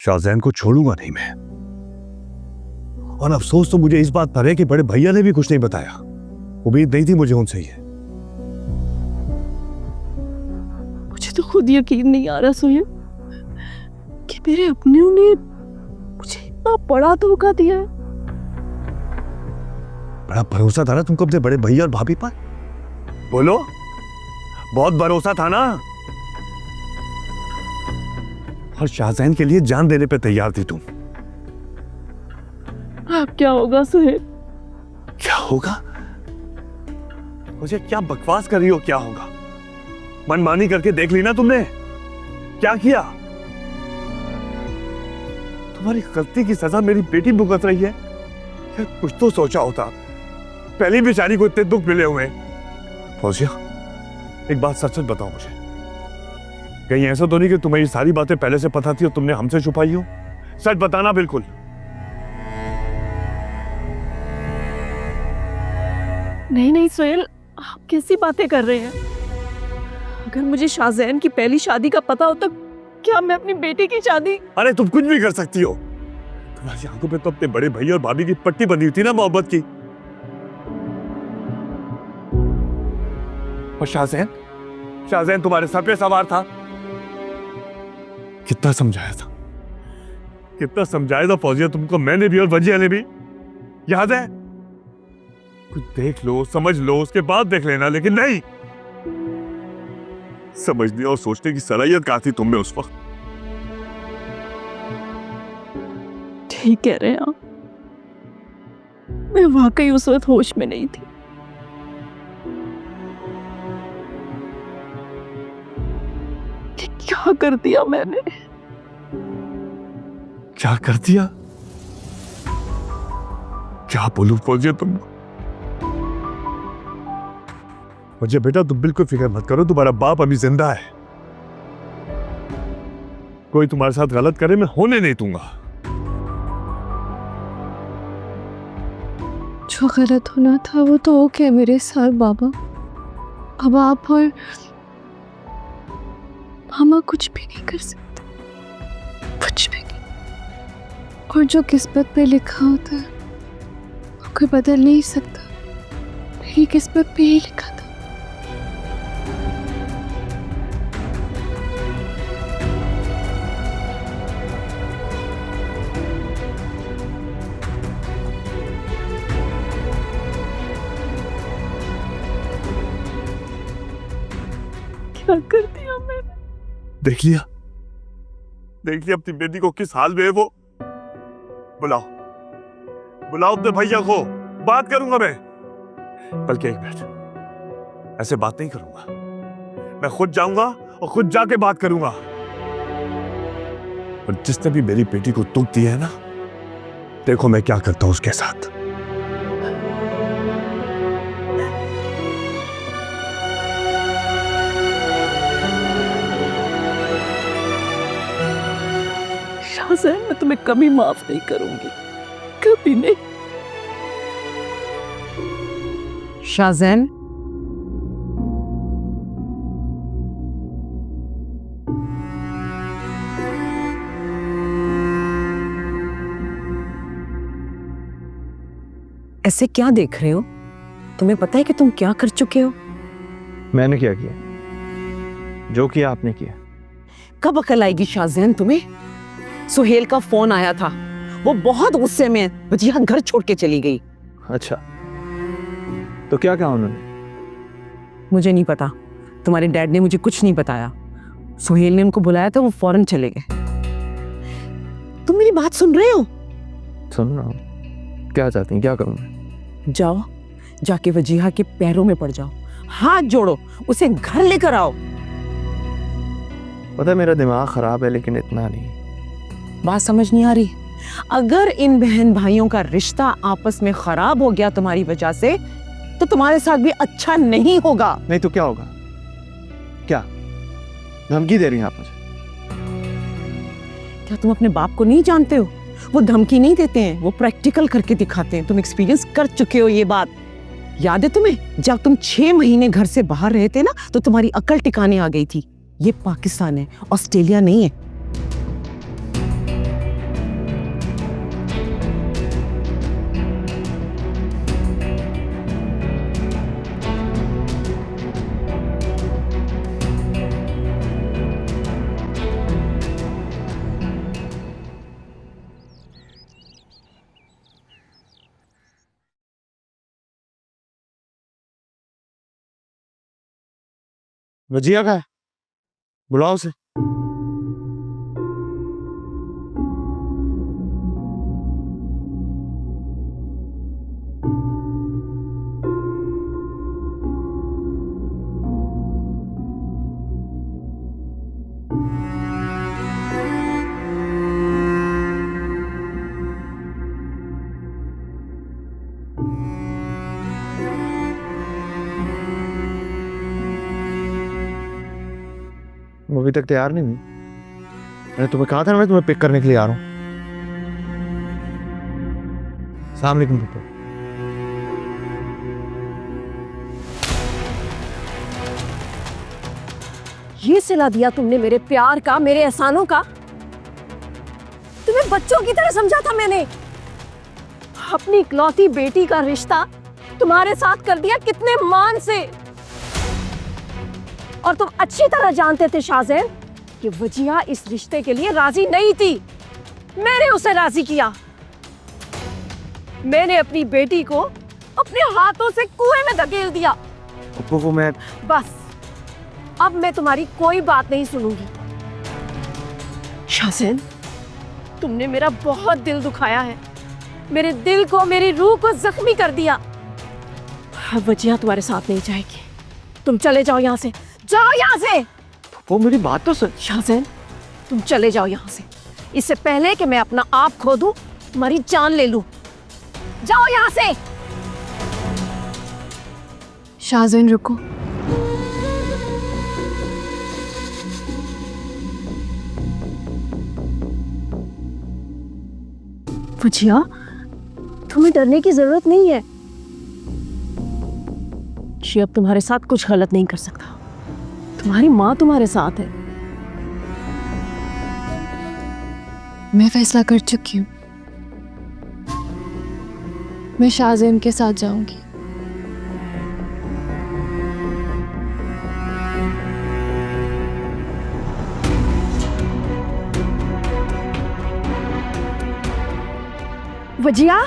शाहजैन को छोड़ूंगा नहीं मैं। और अफसोस तो मुझे इस बात पर है कि बड़े भैया ने भी कुछ नहीं बताया। उम्मीद नहीं थी मुझे उनसे ये। मुझे तो खुद यकीन नहीं आ रहा सोहेल कि मेरे अपनों ने मुझे इतना बड़ा धोखा दिया है। बड़ा भरोसा था ना तुमको अपने बड़े भैया और भाभी पर। बोलो, बहुत भरोसा था ना। और शाहजैन के लिए जान देने पे तैयार थी तुम। अब क्या होगा सोहेल? क्या होगा? मुझे क्या बकवास कर रही हो? क्या होगा? मनमानी करके देख ली ना तुमने। क्या किया? तुम्हारी गलती की सजा मेरी बेटी भुगत रही है। यार कुछ तो सोचा होता। पहली बेचारी को इतने दुख मिले हुए। फौजिया, एक बात सच सच बताओ मुझे, कहीं ऐसा तो नहीं कि तुम्हें ये सारी बातें पहले से पता थी और तुमने हमसे छुपाई हो? सच बताना बिल्कुल। नहीं नहीं सोहेल, आप कैसी बातें कर रहे हैं? अगर मुझे शाहजैन की पहली शादी का पता होता, क्या मैं अपनी बेटी की शादी? अरे तुम कुछ भी कर सकती हो। तुम्हारी आंखों पे तो अपने बड़े भैया और भाभी की पट्टी बंधी हुई थी ना मोहब्बत की। और शाहजैन तुम्हारे सर पे सवार था। कितना समझाया था फौजिया तुमको, मैंने भी और वजिया ने भी। याद है? कुछ देख लो, समझ लो, उसके बाद देख लेना। लेकिन नहीं, समझने और सोचने की सलाहियत कहां थी तुम में उस वक्त। ठीक कह रहे हैं आप। मैं वाकई उस वक्त होश में नहीं थी। क्या कर दिया मैंने? क्या कर दिया? क्या बोलूं फौजिया तुमको? मुझे बेटा तुम बिल्कुल फिक्र मत करो, तुम्हारा बाप अभी जिंदा है। कोई तुम्हारे साथ गलत करे मैं होने नहीं दूंगा। जो गलत होना था वो तो हो गया मेरे साथ बाबा। अब आप और मामा कुछ भी नहीं कर सकते, कुछ भी नहीं। और जो किस्मत पे लिखा होता है वो कोई बदल नहीं सकता। मेरी किस्मत पे ही लिखा था। क्या कर दिया मैंने? देख लिया अपनी बेटी को किस हाल में है वो। बुलाओ अपने भैया को, बात करूंगा मैं। बल्कि एक मिनट, ऐसे बात नहीं करूंगा। मैं खुद जाऊंगा और खुद जाके बात करूंगा। और जिसने भी मेरी बेटी को दुख दिया है ना, देखो मैं क्या करता हूं उसके साथ। शाहजैन, मैं तुम्हें कभी माफ नहीं करूंगी, कभी नहीं। शाहजैन, ऐसे क्या देख रहे हो? तुम्हें पता है कि तुम क्या कर चुके हो? मैंने क्या किया? जो किया आपने किया। कब अकल आएगी शाहजैन तुम्हें? सुहेल का फोन आया था, वो बहुत गुस्से में वजिया घर छोड़ के चली गई। अच्छा, तो क्या कहा उन्होंने? मुझे नहीं पता, तुम्हारे डैड ने मुझे कुछ नहीं बताया। सुहेल ने उनको बुलाया था, वो फौरन चले गए। तुम मेरी बात सुन रहे हो? सुन रहा हूँ। क्या चाहती हैं, क्या करूँ मैं? जाओ, जाके वजीहा के पैरों में पड़ जाओ, हाथ जोड़ो, उसे घर लेकर आओ। पता है मेरा दिमाग खराब है, लेकिन इतना नहीं। बात समझ नहीं आ रही? अगर इन बहन भाइयों का रिश्ता आपस में खराब हो गया तुम्हारी वजह से, तो तुम्हारे साथ भी अच्छा नहीं होगा। नहीं तो क्या होगा? क्या धमकी दे रही हैं आप मुझे? क्या तुम अपने बाप को नहीं जानते हो? वो धमकी नहीं देते हैं, वो प्रैक्टिकल करके दिखाते हैं। तुम एक्सपीरियंस कर चुके हो ये बात। याद है तुम्हें, जब तुम 6 महीने घर से बाहर रहे थे ना, तो तुम्हारी अकल टिकाने आ गई थी। ये पाकिस्तान है, ऑस्ट्रेलिया नहीं है। वजिया का है, बुलाओ उसे। वो अभी तक तैयार नहीं हुई। मैंने तुम्हें कहा था ना मैं तुम्हें पिक करने के लिए आ रहा हूँ। अस्सलाम वालेकुम पप्पू। ये सिला दिया तुमने मेरे प्यार का, मेरे एहसानों का। तुम्हें बच्चों की तरह समझा था मैंने। अपनी इकलौती बेटी का रिश्ता तुम्हारे साथ कर दिया कितने मान से। और तुम अच्छी तरह जानते थे शाहज़ैन कि वजिया इस रिश्ते के लिए राजी नहीं थी। मैंने उसे राजी किया। मैंने अपनी बेटी को अपने हाथों से कुएं में धकेल दिया। पप्पू को मैं बस अब मैं तुम्हारी कोई बात नहीं सुनूंगी। शाहज़ैन, तुमने मेरा बहुत दिल दुखाया है। मेरे दिल को, मेरी रूह को जख्मी कर दिया। अब वजिया तुम्हारे साथ नहीं जाएगी। तुम चले जाओ यहाँ से, जाओ यहाँ से। पप्पू मेरी बात तो सुन। शाहज़ैन, तुम चले जाओ यहाँ से, इससे पहले कि मैं अपना आप खो दूं, तुम्हारी जान ले लूं। जाओ यहाँ से। शाहज़ैन रुको। वजिया, तुम्हें डरने की जरूरत नहीं है। शियब तुम्हारे साथ कुछ गलत नहीं कर सकता। तुम्हारी माँ तुम्हारे साथ है। मैं फैसला कर चुकी हूँ। मैं शाहज़ैन के साथ जाऊंगी। वजिया,